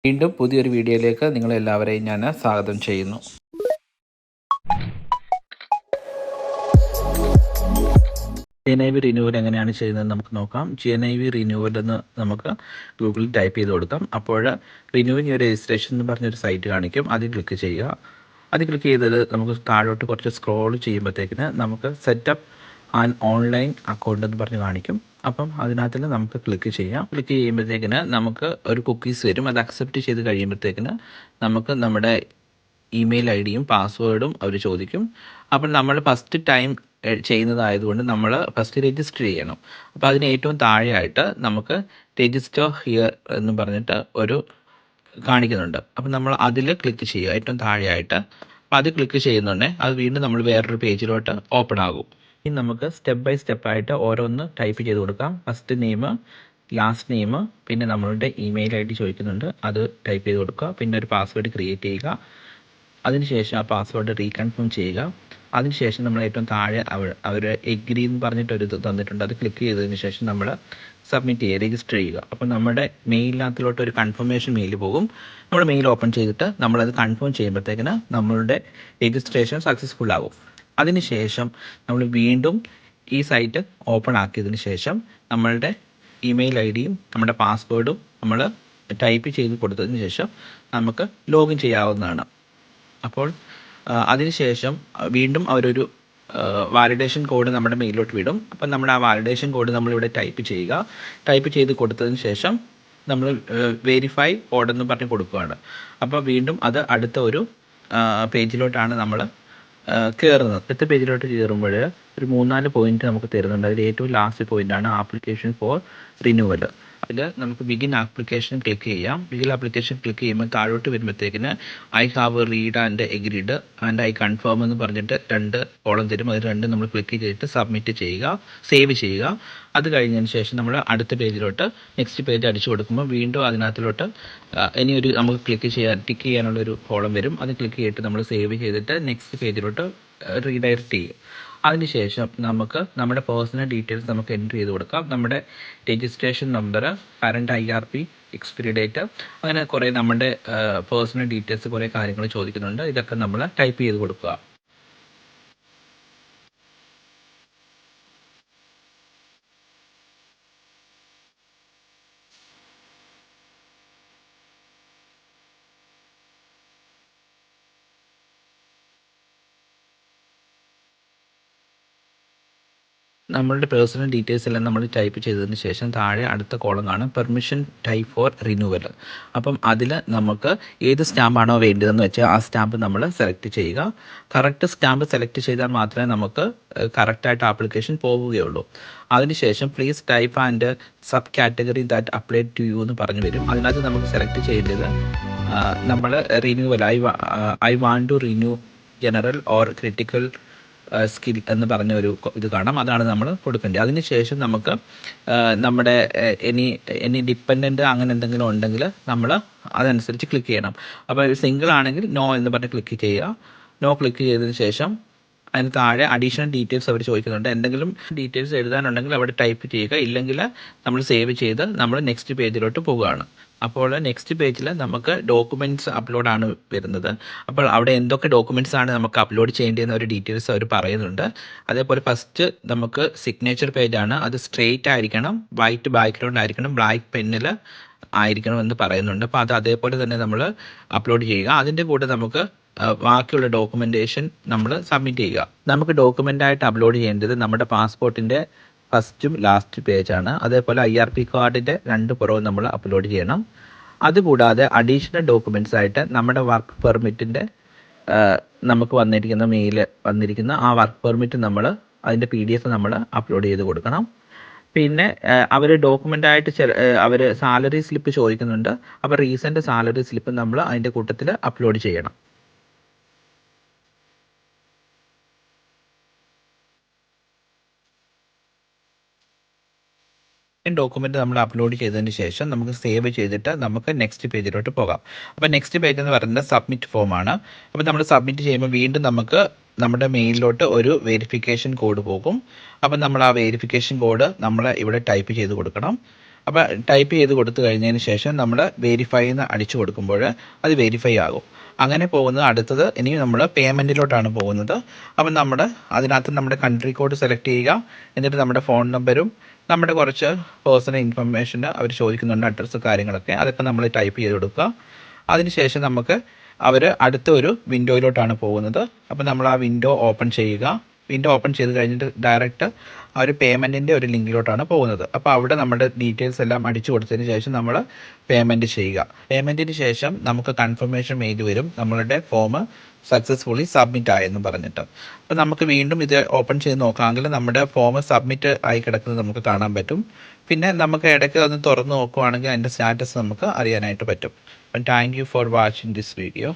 വീണ്ടും പുതിയൊരു വീഡിയോയിലേക്ക് നിങ്ങളെല്ലാവരെയും ഞാൻ സ്വാഗതം ചെയ്യുന്നു. GNIV റിന്യൂവൽ എങ്ങനെയാണ് ചെയ്യുന്നത് നമുക്ക് നോക്കാം. GNIV റിന്യൂവൽ എന്ന് നമുക്ക് ഗൂഗിളിൽ ടൈപ്പ് ചെയ്ത് കൊടുക്കാം. അപ്പോൾ റിന്യൂവിങ് യുവർ രജിസ്ട്രേഷൻ എന്ന് പറഞ്ഞൊരു സൈറ്റ് കാണിക്കും. അതിൽ ക്ലിക്ക് ചെയ്യുക. അത് ക്ലിക്ക് ചെയ്തത് നമുക്ക് താഴോട്ട് കുറച്ച് സ്ക്രോൾ ചെയ്യുമ്പോഴത്തേക്കിന് നമുക്ക് സെറ്റപ്പ് ആൻ ഓൺലൈൻ അക്കൗണ്ട് എന്ന് പറഞ്ഞ് കാണിക്കും. അപ്പം അതിനകത്തിൽ നമുക്ക് ക്ലിക്ക് ചെയ്യാം. ക്ലിക്ക് ചെയ്യുമ്പോഴത്തേക്കിന് നമുക്ക് ഒരു കുക്കീസ് വരും. അത് അക്സെപ്റ്റ് ചെയ്ത് കഴിയുമ്പോഴത്തേക്കിന് നമുക്ക് നമ്മുടെ ഇമെയിൽ ഐ ഡിയും പാസ്വേഡും അവർ ചോദിക്കും. അപ്പം നമ്മൾ ഫസ്റ്റ് ടൈം ചെയ്യുന്നതായതുകൊണ്ട് നമ്മൾ ഫസ്റ്റ് രജിസ്റ്റർ ചെയ്യണം. അപ്പോൾ അതിന് ഏറ്റവും താഴെയായിട്ട് നമുക്ക് രജിസ്റ്റർ ഹിയർ എന്ന് പറഞ്ഞിട്ട് ഒരു കാണിക്കുന്നുണ്ട്. അപ്പം നമ്മൾ അതിൽ ക്ലിക്ക് ചെയ്യുക ഏറ്റവും താഴെയായിട്ട്. അപ്പോൾ അത് ക്ലിക്ക് ചെയ്യുന്നുണ്ടെങ്കിൽ അത് വീണ്ടും നമ്മൾ വേറൊരു പേജിലോട്ട് ഓപ്പൺ ആകും. ഇനി നമുക്ക് സ്റ്റെപ്പ് ബൈ സ്റ്റെപ്പായിട്ട് ഓരോന്ന് ടൈപ്പ് ചെയ്ത് കൊടുക്കാം. ഫസ്റ്റ് നെയിം, ലാസ്റ്റ് നെയിം, പിന്നെ നമ്മളുടെ ഇമെയിൽ ഐ ഡി ചോദിക്കുന്നുണ്ട്, അത് ടൈപ്പ് ചെയ്ത് കൊടുക്കുക. പിന്നെ ഒരു പാസ്വേഡ് ക്രിയേറ്റ് ചെയ്യുക. അതിനുശേഷം ആ പാസ്വേഡ് റീകൺഫേം ചെയ്യുക. അതിനുശേഷം നമ്മൾ ഏറ്റവും താഴെ അവർ എഗ്രി എന്ന് പറഞ്ഞിട്ടൊരു ഇത് തന്നിട്ടുണ്ട്. അത് ക്ലിക്ക് ചെയ്തതിന് ശേഷം നമ്മൾ സബ്മിറ്റ് ചെയ്യുക, രജിസ്റ്റർ ചെയ്യുക. അപ്പോൾ നമ്മുടെ മെയിലിനകത്തിലോട്ട് ഒരു കൺഫർമേഷൻ മെയിൽ പോകും. നമ്മൾ മെയിൽ ഓപ്പൺ ചെയ്തിട്ട് നമ്മളത് കൺഫേം ചെയ്യുമ്പോഴത്തേക്കിന് നമ്മളുടെ രജിസ്ട്രേഷൻ സക്സസ്ഫുൾ ആകും. അതിനുശേഷം നമ്മൾ വീണ്ടും ഈ സൈറ്റ് ഓപ്പൺ ആക്കിയതിന് ശേഷം നമ്മളുടെ ഇമെയിൽ ഐ ഡിയും നമ്മുടെ പാസ്വേഡും നമ്മൾ ടൈപ്പ് ചെയ്ത് കൊടുത്തതിന് ശേഷം നമുക്ക് ലോഗിൻ ചെയ്യാവുന്നതാണ്. അപ്പോൾ അതിനുശേഷം വീണ്ടും അവരൊരു വാലിഡേഷൻ കോഡ് നമ്മുടെ മെയിലിലോട്ട് വിടും. അപ്പം നമ്മുടെ ആ വാലിഡേഷൻ കോഡ് നമ്മളിവിടെ ടൈപ്പ് ചെയ്യുക. ടൈപ്പ് ചെയ്ത് കൊടുത്തതിന് ശേഷം നമ്മൾ വെരിഫൈ കോഡ് എന്ന് പറഞ്ഞ് കൊടുക്കുകയാണ്. അപ്പോൾ വീണ്ടും അത് അടുത്ത ഒരു പേജിലോട്ടാണ് നമ്മൾ കയറുന്നത്. അടുത്ത പേജിലോട്ട് കയറുമ്പോൾ ഒരു 3-4 പോയിന്റ് നമുക്ക് തരുന്നുണ്ട്. അതിൽ ഏറ്റവും ലാസ്റ്റ് പോയിൻ്റാണ് ആപ്ലിക്കേഷൻ ഫോർ റിന്യൂവൽ. അതിൽ നമുക്ക് ബിഗിൻ ആപ്ലിക്കേഷൻ ക്ലിക്ക് ചെയ്യാം. ബിഗിൻ ആപ്ലിക്കേഷൻ ക്ലിക്ക് ചെയ്യുമ്പോൾ താഴോട്ട് വരുമ്പോഴത്തേക്കിന് I have read and agreed and I confirm എന്ന് പറഞ്ഞിട്ട് 2 കോളം തരും. അത് രണ്ടും നമ്മൾ ക്ലിക്ക് ചെയ്തിട്ട് സബ്മിറ്റ് ചെയ്യുക, സേവ് ചെയ്യുക. അത് കഴിഞ്ഞതിന് ശേഷം നമ്മൾ അടുത്ത പേജിലോട്ട് നെക്സ്റ്റ് പേജ് അടിച്ചു കൊടുക്കുമ്പോൾ വീണ്ടും അതിനകത്തിലോട്ട് ഇനിയൊരു നമുക്ക് ടിക്ക് ചെയ്യാനുള്ളൊരു കോളം വരും. അത് ക്ലിക്ക് ചെയ്തിട്ട് നമ്മൾ സേവ് ചെയ്തിട്ട് നെക്സ്റ്റ് പേജിലോട്ട് റീഡയറക്റ്റ് ചെയ്യും. അതിനുശേഷം നമുക്ക് നമ്മുടെ പേഴ്സണൽ ഡീറ്റെയിൽസ് നമുക്ക് എൻറ്റർ ചെയ്ത് കൊടുക്കാം. നമ്മുടെ registration number, current IRP, expiry date, അങ്ങനെ കുറേ നമ്മുടെ പേഴ്സണൽ ഡീറ്റെയിൽസ് കുറേ കാര്യങ്ങൾ ചോദിക്കുന്നുണ്ട്. ഇതൊക്കെ നമ്മൾ ടൈപ്പ് ചെയ്ത് കൊടുക്കുക. നമ്മളുടെ പേഴ്സണൽ ഡീറ്റെയിൽസ് എല്ലാം നമ്മൾ ടൈപ്പ് ചെയ്തതിന് ശേഷം താഴെ അടുത്ത കോളം കാണും, പെർമിഷൻ ടൈപ്പ് ഫോർ റിന്യൂവൽ. അപ്പം അതിൽ നമുക്ക് ഏത് സ്റ്റാമ്പാണോ വേണ്ടതെന്ന് വെച്ചാൽ ആ സ്റ്റാമ്പ് നമ്മൾ സെലക്ട് ചെയ്യുക. കറക്റ്റ് സ്റ്റാമ്പ് സെലക്ട് ചെയ്താൽ മാത്രമേ നമുക്ക് കറക്റ്റായിട്ട് ആപ്ലിക്കേഷൻ പോവുകയുള്ളൂ. അതിനുശേഷം please type and subcategory that apply to you എന്ന് പറഞ്ഞു വരും. അതിനകത്ത് നമുക്ക് സെലക്ട് ചെയ്യേണ്ടത് നമ്മൾ renewal I want to renew general or critical skill എന്ന് പറഞ്ഞ ഒരു ഇത് കാണാം. അതാണ് നമ്മൾ കൊടുക്കേണ്ടത്. അതിനുശേഷം നമുക്ക് നമ്മുടെ എനി ഡിപ്പെൻഡൻറ്റ് അങ്ങനെ എന്തെങ്കിലും ഉണ്ടെങ്കിൽ നമ്മൾ അതനുസരിച്ച് ക്ലിക്ക് ചെയ്യണം. അപ്പോൾ സിംഗിൾ ആണെങ്കിൽ നോ എന്ന് പറഞ്ഞ് ക്ലിക്ക് ചെയ്യുക. നോ ക്ലിക്ക് ചെയ്തതിന് ശേഷം അതിന് താഴെ അഡീഷണൽ ഡീറ്റെയിൽസ് അവർ ചോദിക്കുന്നുണ്ട്. എന്തെങ്കിലും ഡീറ്റെയിൽസ് എഴുതാനുണ്ടെങ്കിൽ അവിടെ ടൈപ്പ് ചെയ്യുക. ഇല്ലെങ്കിൽ നമ്മൾ സേവ് ചെയ്ത് നമ്മൾ നെക്സ്റ്റ് പേജിലോട്ട് പോവുകയാണ്. അപ്പോൾ നെക്സ്റ്റ് പേജിൽ നമുക്ക് ഡോക്യുമെൻറ്റ്സ് അപ്ലോഡാണ് വരുന്നത്. അപ്പോൾ അവിടെ എന്തൊക്കെ ഡോക്യുമെൻറ്റ്സ് ആണ് നമുക്ക് അപ്ലോഡ് ചെയ്യേണ്ടതെന്ന ഒരു ഡീറ്റെയിൽസ് അവർ പറയുന്നുണ്ട്. അതേപോലെ ഫസ്റ്റ് നമുക്ക് സിഗ്നേച്ചർ പേജാണ്. അത് സ്ട്രെയിറ്റ് ആയിരിക്കണം, വൈറ്റ് ബാക്ക്ഗ്രൗണ്ട് ആയിരിക്കണം, ബ്ലാക്ക് പെന്നിൽ ആയിരിക്കണം എന്ന് പറയുന്നുണ്ട്. അപ്പോൾ അത് അതേപോലെ തന്നെ നമ്മൾ അപ്ലോഡ് ചെയ്യുക. അതിൻ്റെ കൂടെ നമുക്ക് ബാക്കിയുള്ള ഡോക്യുമെൻറ്റേഷൻ നമ്മൾ സബ്മിറ്റ് ചെയ്യുക. നമുക്ക് ഡോക്യുമെൻ്റായിട്ട് അപ്ലോഡ് ചെയ്യേണ്ടത് നമ്മുടെ പാസ്പോർട്ടിൻ്റെ ഫസ്റ്റും ലാസ്റ്റ് പേജാണ്. അതേപോലെ IRP കാർഡിൻ്റെ 2 പുറവും നമ്മൾ അപ്ലോഡ് ചെയ്യണം. അതുകൂടാതെ അഡീഷണൽ ഡോക്യുമെൻറ്റ്സ് ആയിട്ട് നമ്മുടെ വർക്ക് പെർമിറ്റിൻ്റെ നമുക്ക് വന്നിരിക്കുന്ന ആ വർക്ക് പെർമിറ്റ് നമ്മൾ അതിൻ്റെ PDF നമ്മൾ അപ്ലോഡ് ചെയ്ത് കൊടുക്കണം. പിന്നെ അവർ ഡോക്യുമെൻ്റായിട്ട് അവർ സാലറി സ്ലിപ്പ് ചോദിക്കുന്നുണ്ട്. അപ്പോൾ റീസെൻ്റ് സാലറി സ്ലിപ്പ് നമ്മൾ അതിൻ്റെ കൂട്ടത്തിൽ അപ്ലോഡ് ചെയ്യണം. ഡോക്യുമെൻ്റ് നമ്മൾ അപ്ലോഡ് ചെയ്തതിന് ശേഷം നമുക്ക് സേവ് ചെയ്തിട്ട് നമുക്ക് നെക്സ്റ്റ് പേജിലോട്ട് പോകാം. അപ്പോൾ നെക്സ്റ്റ് പേജ് എന്ന് പറയുന്നത് സബ്മിറ്റ് ഫോമാണ്. അപ്പോൾ നമ്മൾ സബ്മിറ്റ് ചെയ്യുമ്പോൾ വീണ്ടും നമുക്ക് നമ്മുടെ മെയിലിലോട്ട് ഒരു വെരിഫിക്കേഷൻ കോഡ് പോകും. അപ്പം നമ്മൾ ആ വെരിഫിക്കേഷൻ കോഡ് നമ്മൾ ഇവിടെ ടൈപ്പ് ചെയ്ത് കൊടുക്കണം. അപ്പോൾ ടൈപ്പ് ചെയ്ത് കൊടുത്തു കഴിഞ്ഞതിന് ശേഷം നമ്മൾ വെരിഫൈ എന്ന് അടിച്ചു കൊടുക്കുമ്പോൾ അത് വെരിഫൈ ആകും. അങ്ങനെ പോകുന്നത് അടുത്തത് ഇനി നമ്മൾ പേയ്മെൻറ്റിലോട്ടാണ് പോകുന്നത്. അപ്പം നമ്മൾ അതിനകത്ത് നമ്മുടെ കൺട്രി കോഡ് സെലക്ട് ചെയ്യുക. എന്നിട്ട് നമ്മുടെ ഫോൺ നമ്പരും നമ്മുടെ കുറച്ച് പേഴ്സണൽ ഇൻഫർമേഷൻ അവർ ചോദിക്കുന്നുണ്ട്, അഡ്രസ്സ് കാര്യങ്ങളൊക്കെ, അതൊക്കെ നമ്മൾ ടൈപ്പ് ചെയ്ത് കൊടുക്കുക. അതിനുശേഷം നമുക്ക് അവർ അടുത്ത ഒരു വിൻഡോയിലോട്ടാണ് പോകുന്നത്. അപ്പോൾ നമ്മൾ ആ വിൻഡോ ഓപ്പൺ ചെയ്യുക. വിൻഡോ ഓപ്പൺ ചെയ്ത് കഴിഞ്ഞിട്ട് ഡയറക്റ്റ് ആ ഒരു പേയ്മെൻറ്റിൻ്റെ ഒരു ലിങ്കിലോട്ടാണ് പോകുന്നത്. അപ്പോൾ അവിടെ നമ്മുടെ ഡീറ്റെയിൽസ് എല്ലാം അടിച്ചു കൊടുത്തതിന് ശേഷം നമ്മൾ പേയ്മെൻറ്റ് ചെയ്യുക. പേയ്മെൻറ്റിന് ശേഷം നമുക്ക് കൺഫർമേഷൻ മെയിൽ വരും, നമ്മളുടെ ഫോം സക്സസ്ഫുള്ളി സബ്മിറ്റ് ആയെന്ന് പറഞ്ഞിട്ട്. അപ്പോൾ നമുക്ക് വീണ്ടും ഇത് ഓപ്പൺ ചെയ്ത് നോക്കാമെങ്കിൽ നമ്മുടെ ഫോം സബ്മിറ്റ് ആയി കിടക്കുന്നത് നമുക്ക് കാണാൻ പറ്റും. പിന്നെ നമുക്ക് ഇടയ്ക്ക് ഒന്ന് തുറന്ന് നോക്കുവാണെങ്കിൽ അതിൻ്റെ സ്റ്റാറ്റസ് നമുക്ക് അറിയാനായിട്ട് പറ്റും. അപ്പം thank you for watching this video.